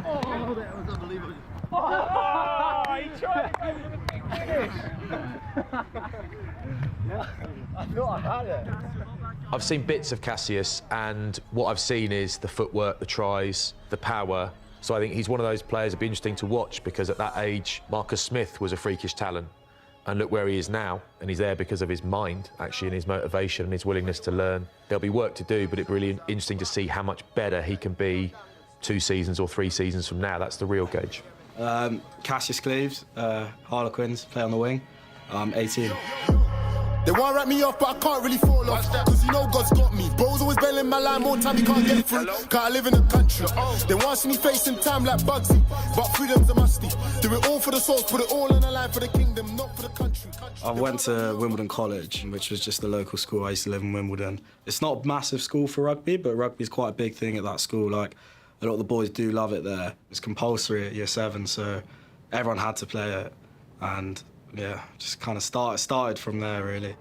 Oh, that was unbelievable. Oh, he tried to go for the big finish. I thought I had it. I've seen bits of Cassius, and what I've seen is the footwork, the tries, the power. So I think he's one of those players that'd be interesting to watch, because at that age, Marcus Smith was a freakish talent. And look where he is now, and he's there because of his mind, actually, and his motivation and his willingness to learn. There'll be work to do, but it'd be really interesting to see how much better he can be 2 seasons or 3 seasons from now. That's the real gauge. Cassius Cleaves, Harlequins, play on the wing. 18. They want to wrap me off, but I can't really fall off. Cause you know God's got me. Bro's always bailing my line, more time he can't get through. Cause I live in the country. They want to see me facing time like Bugsy. But freedom's a musty. Do it all for the souls, put it all on the line for the kingdom, not for the country. I went to Wimbledon College, which was just the local school. I used to live in Wimbledon. It's not a massive school for rugby, but rugby's quite a big thing at that school. Like, a lot of the boys do love it there. It's compulsory at year 7, so everyone had to play it. And yeah, just kind of started from there, really.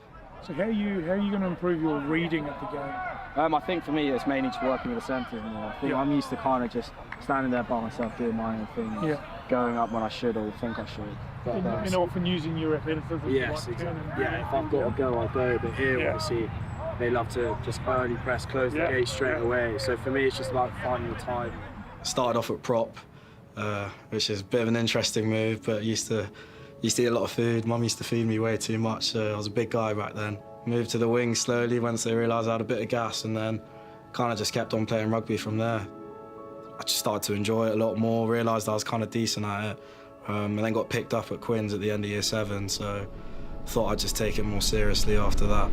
So how are you going to improve your reading of the game? I think for me it's mainly just working with the centres more. I think I'm used to kind of just standing there by myself doing my own thing, going up when I should or think I should. But, and often using your athleticism. Yes, exactly. Yeah, if I've got to go, I'll go. But here, obviously, they love to just early press, close the gate straight away. So for me, it's just about finding the time. Started off at prop, which is a bit of an interesting move, but used to eat a lot of food. Mum used to feed me way too much, so I was a big guy back then. Moved to the wing slowly once they realised I had a bit of gas, and then kind of just kept on playing rugby from there. I just started to enjoy it a lot more, realised I was kind of decent at it, and then got picked up at Quins at the end of year 7, so thought I'd just take it more seriously after that.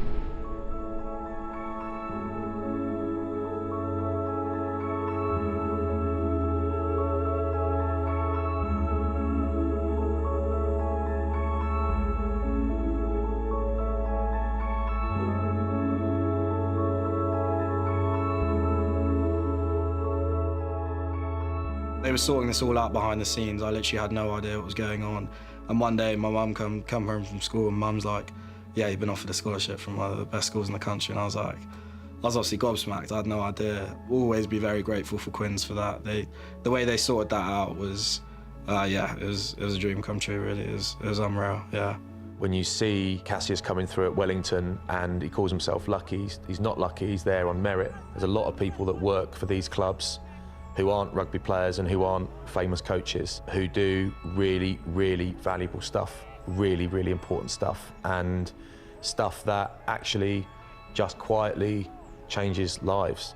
They were sorting this all out behind the scenes. I literally had no idea what was going on. And one day, my mum come home from school, and Mum's like, "Yeah, you've been offered a scholarship from one of the best schools in the country." And I was obviously gobsmacked. I had no idea. Always be very grateful for Quins for that. The way they sorted that out was, it was a dream come true. Really, it was unreal. Yeah. When you see Cassius coming through at Wellington and he calls himself lucky, he's not lucky. He's there on merit. There's a lot of people that work for these clubs who aren't rugby players and who aren't famous coaches, who do really, really valuable stuff, really, really important stuff, and stuff that actually just quietly changes lives.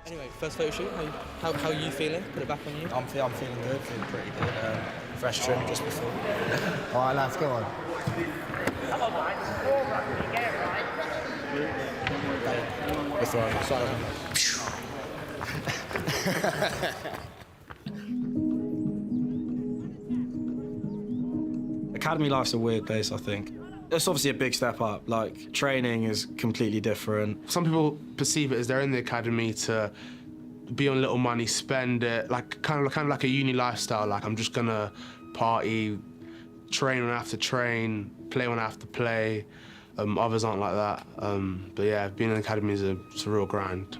Anyway, first photo shoot, how are you feeling? Put it back on you. I'm feeling good, feeling pretty good. Fresh trim just before. All right, lads, go on. Come on, mate. Get it right. Academy life's a weird place, I think. It's obviously a big step up. Like, training is completely different. Some people perceive it as they're in the academy to be on little money, spend it, like kind of like a uni lifestyle. Like, I'm just gonna party, train when I have to train, play when I have to play. Others aren't like that. But yeah, being in the academy is it's a real grind.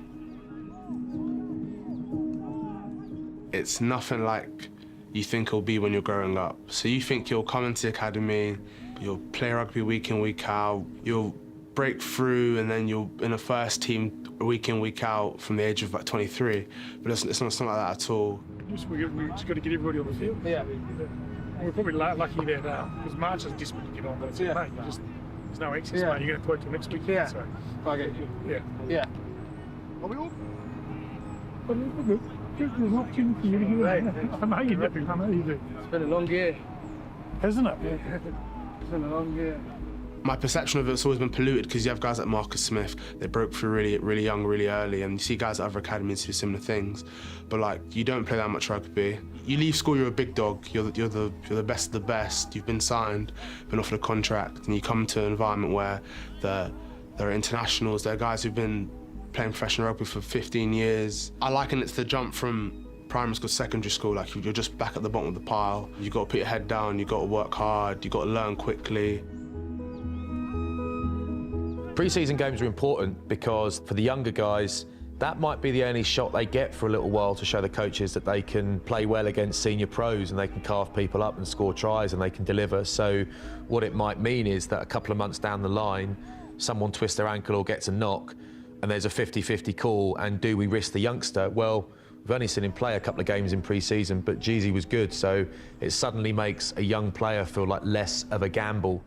It's nothing like you think it'll be when you're growing up. So you think you'll come into the academy, you'll play rugby week in, week out, you'll break through, and then you'll in a first team week in, week out from the age of like 23. But it's not like that at all. We just got to get everybody on the field. Yeah. We're probably lucky there now, because March is just when you get on, but it's mate, there's no excess, mate. You're going to play till next week. Yeah. So. I get you. Yeah. Yeah. Are we all? There's an opportunity for you to get it. I know you do. It's been a long year. Hasn't it? Yeah. It's been a long year. My perception of it's always been polluted because you have guys like Marcus Smith, they broke through really young, really early, and you see guys at other academies do similar things. But like, you don't play that much rugby. You leave school, you're a big dog. You're the best of the best. You've been signed, been offered a contract, and you come to an environment where there are internationals, there are guys who've been playing professional rugby for 15 years. I liken it to the jump from primary school, secondary school. Like, you're just back at the bottom of the pile. You've got to put your head down, you've got to work hard, you've got to learn quickly. Pre-season games are important because for the younger guys, that might be the only shot they get for a little while to show the coaches that they can play well against senior pros and they can carve people up and score tries and they can deliver. So what it might mean is that a couple of months down the line, someone twists their ankle or gets a knock and there's a 50-50 call, and do we risk the youngster? Well, we've only seen him play a couple of games in pre-season, but Jeezy was good, so it suddenly makes a young player feel like less of a gamble.